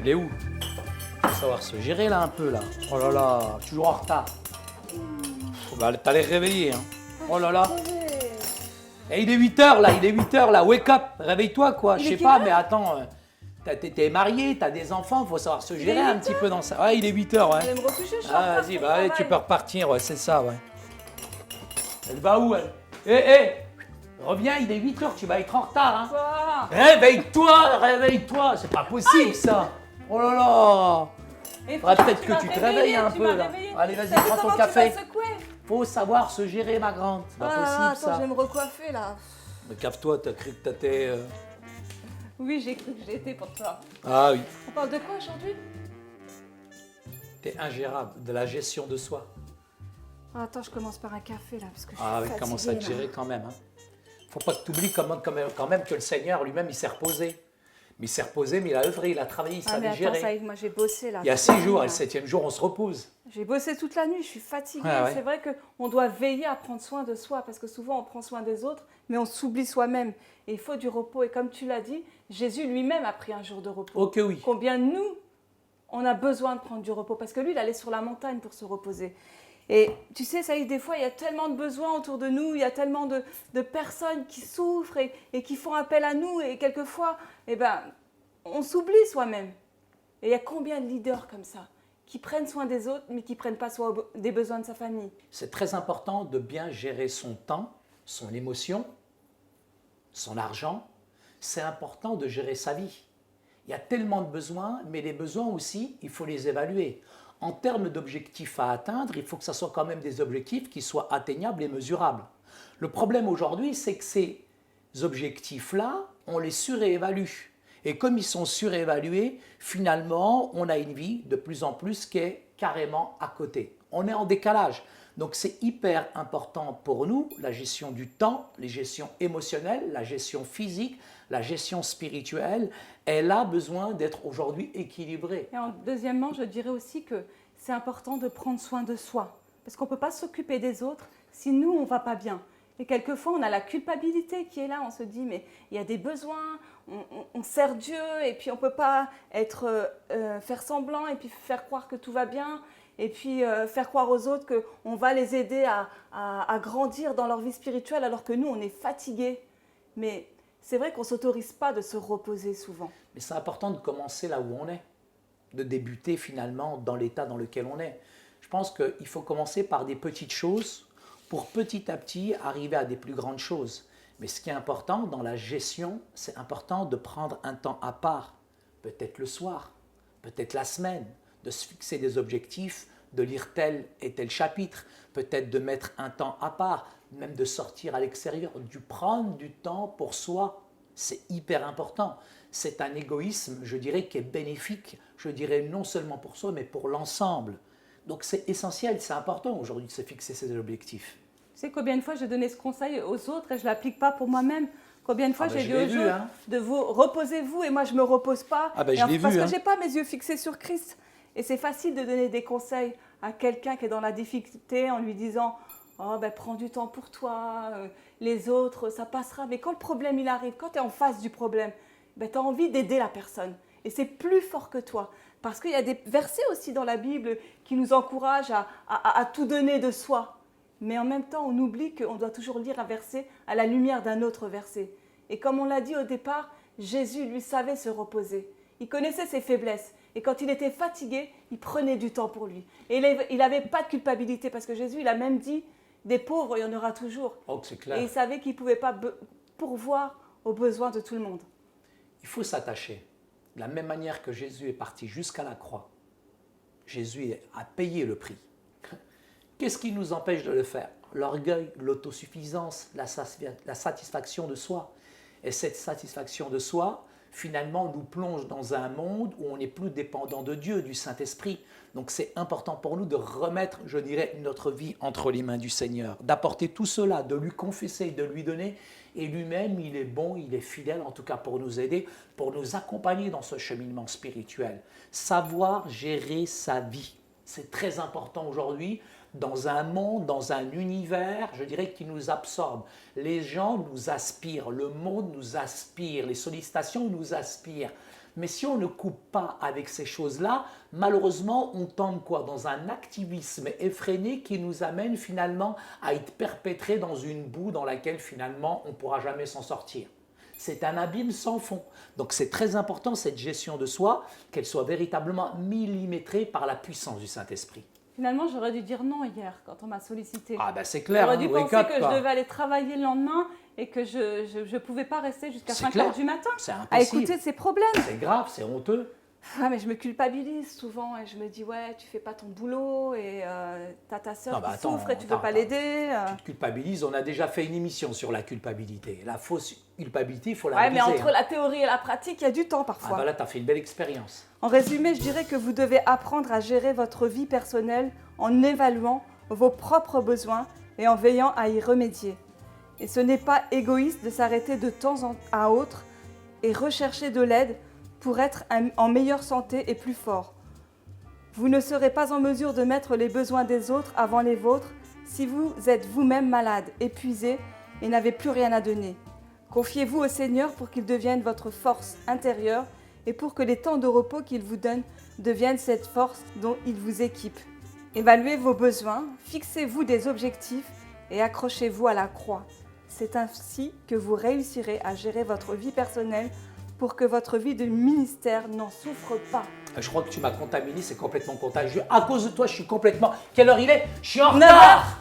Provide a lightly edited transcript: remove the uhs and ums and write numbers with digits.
Elle est où? Faut savoir se gérer là un peu là. Oh là là, toujours en retard. Bah, t'as les réveiller, hein. Oh là là. Et il est 8h là, il est 8h là, wake up, réveille-toi quoi. Je sais pas, mais attends, t'es marié, t'as des enfants, faut savoir se gérer un petit peu dans ça. Ouais, il est 8h, ouais. Allez me recoucher, je suis en Ah, retard vas-y, pour bah allez, le tu peux travail. repartir, ouais, c'est ça, ouais. Elle va où elle? Hé, reviens, il est 8h, tu vas être en retard, hein. Quoi? Réveille-toi, réveille-toi, c'est pas possible ça. Oh là là. Et Faudrait peut-être tu que m'as tu te réveillée, réveilles un tu peu m'as là. réveillée. Allez, vas-y, T'as vu prends ton comment café. tu m'as secouée? Faut savoir se gérer, ma grande. C'est pas Ah là là, possible attends, ça. je vais me recoiffer là. Mais cave-toi, t'as cru que t'étais. Oui, j'ai cru que j'étais pour toi. Ah oui. On parle de quoi aujourd'hui? T'es ingérable, de la gestion de soi. Ah, attends, je commence par un café là parce que je suis Ah oui, fatiguée. commence à te là. gérer quand même. Hein. Faut pas que tu oublies quand même que le Seigneur lui-même, il s'est reposé. Mais il s'est reposé, mais il a œuvré, il a travaillé, il Ah mais savait attends, ça gérer. y est, moi j'ai bossé là. Il y a toute 6 la nuit, jours, et là. le 7e jour, on se repose. J'ai bossé toute la nuit, je suis fatiguée. Ouais, ouais. C'est vrai qu'on doit veiller à prendre soin de soi parce que souvent on prend soin des autres, mais on s'oublie soi-même. Et il faut du repos. Et comme tu l'as dit, Jésus lui-même a pris un jour de repos. Oh que oui. Combien nous, on a besoin de prendre du repos parce que lui, il allait sur la montagne pour se reposer. Et tu sais, ça y est, des fois, il y a tellement de besoins autour de nous, il y a tellement de personnes qui souffrent et qui font appel à nous. Et quelquefois, eh ben, on s'oublie soi-même. Et il y a combien de leaders comme ça qui prennent soin des autres, mais qui ne prennent pas soin des besoins de sa famille. C'est très important de bien gérer son temps, son émotion, son argent. C'est important de gérer sa vie. Il y a tellement de besoins, mais les besoins aussi, il faut les évaluer. En termes d'objectifs à atteindre, il faut que ce soit quand même des objectifs qui soient atteignables et mesurables. Le problème aujourd'hui, c'est que ces objectifs-là, on les surévalue. Et comme ils sont surévalués, finalement, on a une vie de plus en plus qui est carrément à côté. On est en décalage. Donc c'est hyper important pour nous, la gestion du temps, les gestions émotionnelles, la gestion physique, la gestion spirituelle. Elle a besoin d'être aujourd'hui équilibrée. Et deuxièmement, je dirais aussi que c'est important de prendre soin de soi. Parce qu'on ne peut pas s'occuper des autres si nous, on ne va pas bien. Et quelquefois, on a la culpabilité qui est là. On se dit, mais il y a des besoins, on sert Dieu, et puis on ne peut pas faire semblant, et puis faire croire que tout va bien, et puis faire croire aux autres qu'on va les aider à grandir dans leur vie spirituelle, alors que nous, on est fatigués. Mais c'est vrai qu'on ne s'autorise pas de se reposer souvent. Mais c'est important de commencer là où on est, de débuter finalement dans l'état dans lequel on est. Je pense qu'il faut commencer par des petites choses pour petit à petit arriver à des plus grandes choses. Mais ce qui est important dans la gestion, c'est important de prendre un temps à part, peut-être le soir, peut-être la semaine, de se fixer des objectifs, de lire tel et tel chapitre, peut-être de mettre un temps à part, même de sortir à l'extérieur, de prendre du temps pour soi. C'est hyper important. C'est un égoïsme, je dirais, qui est bénéfique, je dirais non seulement pour soi, mais pour l'ensemble. Donc c'est essentiel, c'est important aujourd'hui de se fixer ces objectifs. Tu sais combien de fois j'ai donné ce conseil aux autres et je ne l'applique pas pour moi-même? Combien de fois j'ai dit aux vu, autres hein. de vous reposez-vous et moi je ne me repose pas. Ah ben, Et je l'ai parce vu, que hein. je n'ai pas mes yeux fixés sur Christ. Et c'est facile de donner des conseils à quelqu'un qui est dans la difficulté en lui disant oh, ben, prends du temps pour toi, les autres, ça passera. Mais quand le problème il arrive, quand tu es en face du problème, ben, tu as envie d'aider la personne. Et c'est plus fort que toi. Parce qu'il y a des versets aussi dans la Bible qui nous encouragent à tout donner de soi. Mais en même temps, on oublie qu'on doit toujours lire un verset à la lumière d'un autre verset. Et comme on l'a dit au départ, Jésus, lui, savait se reposer. Il connaissait ses faiblesses. Et quand il était fatigué, il prenait du temps pour lui. Et il n'avait pas de culpabilité parce que Jésus, il a même dit, des pauvres, il y en aura toujours. Oh, c'est clair. Et il savait qu'il ne pouvait pas pourvoir aux besoins de tout le monde. Il faut s'attacher. De la même manière que Jésus est parti jusqu'à la croix, Jésus a payé le prix. Qu'est-ce qui nous empêche de le faire? L'orgueil, l'autosuffisance, la satisfaction de soi. Et cette satisfaction de soi, finalement, nous plonge dans un monde où on n'est plus dépendant de Dieu, du Saint-Esprit. Donc c'est important pour nous de remettre, je dirais, notre vie entre les mains du Seigneur, d'apporter tout cela, de lui confesser, de lui donner. Et lui-même, il est bon, il est fidèle, en tout cas pour nous aider, pour nous accompagner dans ce cheminement spirituel. Savoir gérer sa vie, c'est très important aujourd'hui dans un monde, dans un univers, je dirais, qui nous absorbe. Les gens nous aspirent, le monde nous aspire, les sollicitations nous aspirent. Mais si on ne coupe pas avec ces choses-là, malheureusement, on tombe quoi? Dans un activisme effréné qui nous amène finalement à être perpétré dans une boue dans laquelle finalement on ne pourra jamais s'en sortir. C'est un abîme sans fond. Donc c'est très important cette gestion de soi, qu'elle soit véritablement millimétrée par la puissance du Saint-Esprit. Finalement, j'aurais dû dire non hier quand on m'a sollicité. Ah ben c'est clair, J'aurais dû penser wake up, que quoi. je devais aller travailler le lendemain et que je ne pouvais pas rester jusqu'à C'est 5 clair. heures du matin C'est à impossible. écouter ces problèmes. C'est grave, c'est honteux. Ah, mais je me culpabilise souvent et je me dis ouais, tu fais pas ton boulot et t'as ta sœur Non, bah qui attends, souffre et tu veux attends, pas attends. l'aider. Tu te culpabilises, on a déjà fait une émission sur la culpabilité. La fausse culpabilité, il faut la Ouais, mais briser, entre hein. la théorie et la pratique, il y a du temps Ah parfois. bah là, tu as fait une belle expérience. En résumé, je dirais que vous devez apprendre à gérer votre vie personnelle en évaluant vos propres besoins et en veillant à y remédier. Et ce n'est pas égoïste de s'arrêter de temps à autre et rechercher de l'aide pour être en meilleure santé et plus fort. Vous ne serez pas en mesure de mettre les besoins des autres avant les vôtres si vous êtes vous-même malade, épuisé et n'avez plus rien à donner. Confiez-vous au Seigneur pour qu'il devienne votre force intérieure et pour que les temps de repos qu'il vous donne deviennent cette force dont il vous équipe. Évaluez vos besoins, fixez-vous des objectifs et accrochez-vous à la croix. C'est ainsi que vous réussirez à gérer votre vie personnelle pour que votre vie de ministère n'en souffre pas. Je crois que tu m'as contaminé, c'est complètement contagieux. À cause de toi, je suis complètement... Quelle heure il est? Je suis en 9 retard. heures.